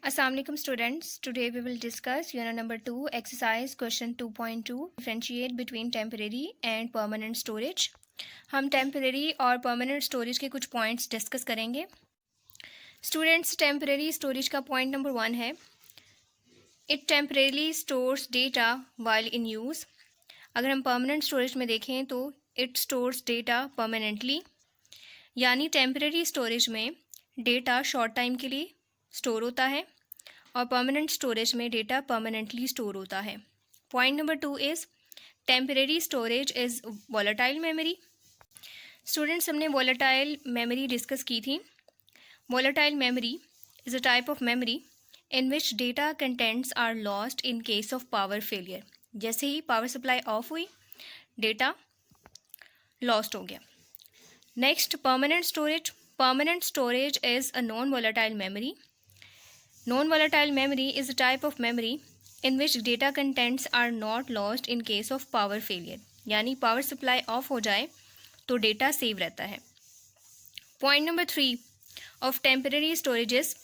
Assalamualaikum students. Today we will discuss unit number 2 exercise question 2.2 differentiate between temporary and permanent storage. हम temporary और permanent storage के कुछ points discuss करेंगे. Students, temporary storage का point number 1 है it temporarily stores data while in use. अगर हम permanent storage में देखें तो it stores data permanently. यानी temporary storage में data short time के लिए स्टोर होता है और परमानेंट स्टोरेज में डेटा परमानेंटली स्टोर होता है. Point number 2 is temporary storage is volatile memory. Students, हमने वॉलेटाइल मेमोरी डिस्कस की थी. Volatile memory is a type of memory in which data contents are lost in case of power failure. जैसे ही power supply off हुई data lost हो गया. Next, permanent storage. Permanent storage is a non volatile memory. Non-volatile memory is a type of memory in which data contents are not lost in case of power failure. यानी power supply of हो जाए तो data save रहता है. Point number 3 of temporary storages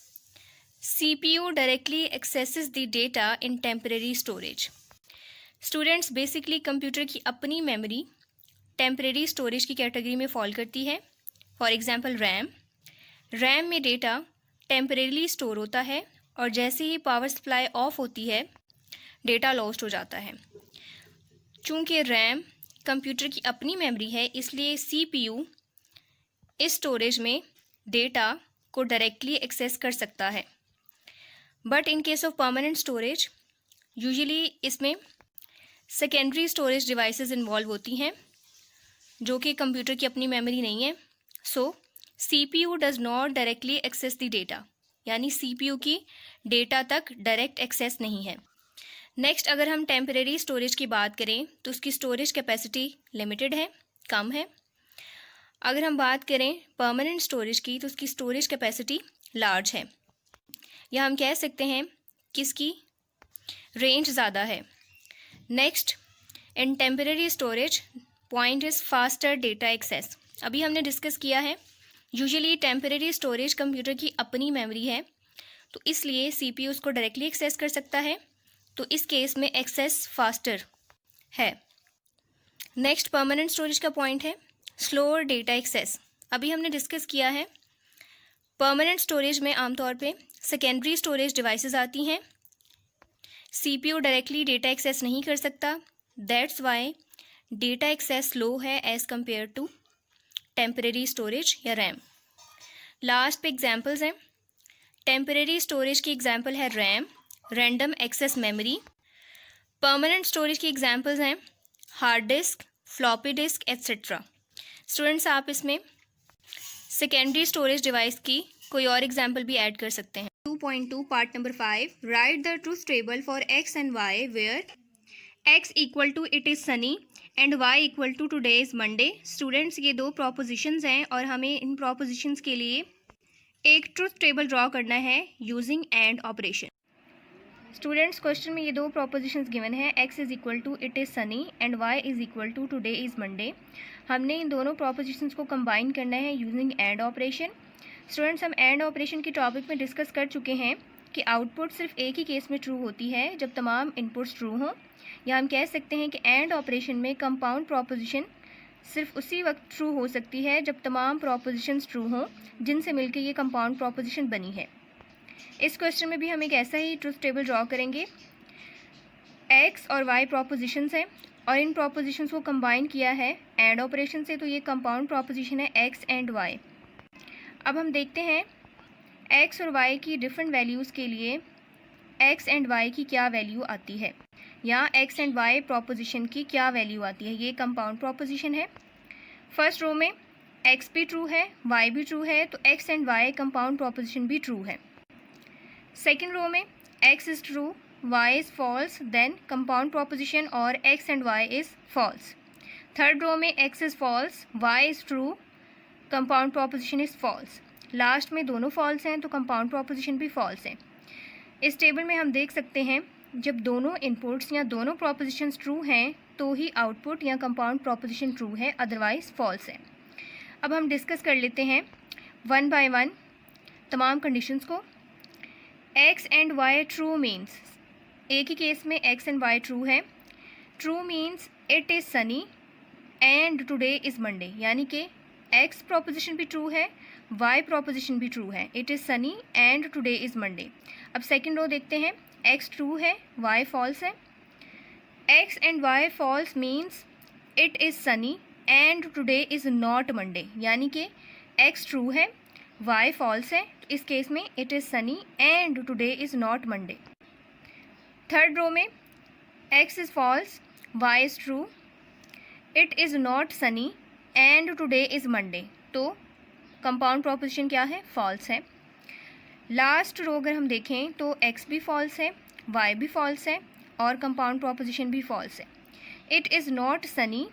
CPU directly axes the data in temporary storage. Students, basically computer की अपनी memory temporary storage की category में फॉल करती है. फॉर एग्जांपल रैम में डेटा टेम्परेरीली स्टोर होता है और जैसे ही पावर सप्लाई ऑफ होती है डेटा लॉस्ट हो जाता है. चूँकि रैम कंप्यूटर की अपनी मेमोरी है इसलिए CPU इस स्टोरेज में डेटा को डायरेक्टली एक्सेस कर सकता है. But in case of permanent storage usually इसमें सेकेंडरी स्टोरेज डिवाइसेस इन्वॉल्व होती हैं जो कि कंप्यूटर की अपनी मेमोरी नहीं है. So CPU does not directly access the data, यानी CPU की डेटा तक डायरेक्ट एक्सेस नहीं है. नेक्स्ट, अगर हम टेम्परेरी स्टोरेज की बात करें तो उसकी स्टोरेज कैपेसिटी लिमिटेड है, कम है. अगर हम बात करें परमानेंट स्टोरेज की तो उसकी स्टोरेज कैपेसिटी लार्ज है, या हम कह सकते हैं कि इसकी रेंज ज़्यादा है. Next, in temporary storage point is faster data access. अभी हमने डिस्कस किया है यूजुअली टेम्परेरी स्टोरेज कंप्यूटर की अपनी मेमोरी है तो इसलिए CPU उसको डायरेक्टली एक्सेस कर सकता है, तो इस केस में एक्सेस फास्टर है. नेक्स्ट, परमानेंट स्टोरेज का पॉइंट है स्लोअर डेटा एक्सेस. अभी हमने डिस्कस किया है परमानेंट स्टोरेज में आमतौर पे सेकेंडरी स्टोरेज डिवाइसेस आती हैं. CPU डायरेक्टली डेटा एक्सेस नहीं कर सकता, that's why data access slow है as compare to temporary storage या रैम. लास्ट पे एग्जांपल्स हैं. टेम्परेरी स्टोरेज की एग्जांपल है RAM, random access memory. Permanent storage की एग्जांपल्स हैं hard disk, floppy disk etcetera. Students, आप इसमें सेकेंडरी स्टोरेज डिवाइस की कोई और एग्जांपल भी ऐड कर सकते हैं. 2.2 part number 5 write the truth table for x and y where x equal to it is sunny and y equal to today is Monday. Students, ये दो प्रोपोजिशंस हैं और हमें इन प्रोपोजिशंस के लिए एक ट्रूथ टेबल ड्रॉ करना है using and operation. Students, question में ये दो प्रोपोजिशंस गिवन है x is equal to it is sunny and y is equal to today is Monday. हमने इन दोनों प्रोपोजिशंस को कंबाइन करना है यूजिंग एंड ऑपरेशन. स्टूडेंट्स, हम एंड ऑपरेशन के टॉपिक में डिस्कस कर चुके हैं कि आउटपुट सिर्फ एक ही केस में ट्रू होती है जब तमाम इनपुट्स ट्रू हों, या हम कह सकते हैं कि एंड ऑपरेशन में कंपाउंड प्रोपोजिशन सिर्फ उसी वक्त ट्रू हो सकती है जब तमाम प्रोपोजिशंस ट्रू हों जिनसे मिलकर ये कंपाउंड प्रोपोजिशन बनी है. इस क्वेश्चन में भी हम एक ऐसा ही ट्रूथ टेबल ड्रॉ करेंगे. एक्स और वाई प्रोपोजिशंस हैं और इन प्रोपोजिशंस को कंबाइन किया है एंड ऑपरेशन से, तो ये कंपाउंड प्रोपोजिशन है एक्स एंड वाई. अब हम देखते हैं एक्स और वाई की डिफरेंट वैल्यूज़ के लिए एक्स एंड वाई की क्या वैल्यू आती है, या एक्स एंड वाई प्रोपोजिशन की क्या वैल्यू आती है. ये कंपाउंड प्रोपोजिशन है. फर्स्ट रो में एक्स भी ट्रू है, वाई भी ट्रू है, तो X and Y compound proposition भी ट्रू है. सेकेंड रो में X is true, Y is false, then compound proposition और X and Y is false. Third row में X is false, Y is true, compound proposition is false. Last में दोनों false हैं तो compound proposition भी false है. इस table में हम देख सकते हैं जब दोनों इनपुट्स या दोनों प्रोपोजिशंस ट्रू हैं तो ही आउटपुट या कंपाउंड प्रोपोजिशन ट्रू है, अदरवाइज फॉल्स है. अब हम डिस्कस कर लेते हैं वन बाय वन तमाम कंडीशंस को. X and Y true means, एक ही केस में एक्स एंड वाई ट्रू है। True means it is sunny and today is Monday, यानी कि एक्स प्रोपोजिशन भी ट्रू है, वाई प्रोपोजिशन भी ट्रू है। It is sunny and today is Monday. अब सेकेंड रो देखते हैं। एक्स ट्रू है, वाई फॉल्स है। X and Y false means it is sunny and today is not Monday, यानी कि एक्स ट्रू है, वाई फॉल्स है। इस केस में it is sunny and today is not Monday. Third row में X is false, Y is true, it is not sunny and today is Monday. तो compound proposition क्या है? False है। Last row अगर हम देखें तो एक्स भी फॉल्स है, वाई भी फॉल्स है और कंपाउंड प्रोपोजिशन भी फॉल्स है। इट इज़ नॉट सनी,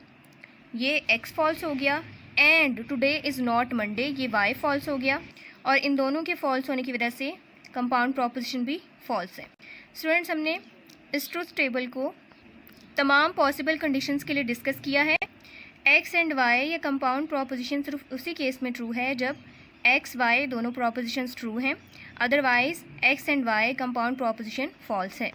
ये एक्स फॉल्स हो गया, and today is not Monday, ये वाई फॉल्स हो गया। और इन दोनों के फॉल्स होने की वजह से कंपाउंड प्रोपोजिशन भी फॉल्स है। स्टूडेंट्स, हमने इस ट्रुथ टेबल को तमाम पॉसिबल कंडीशंस के लिए डिस्कस किया है। एक्स एंड वाई ये कंपाउंड प्रोपोजिशन सिर्फ उसी केस में ट्रू है जब एक्स वाई दोनों प्रोपोजिशंस ट्रू हैं, otherwise X and Y compound proposition false है।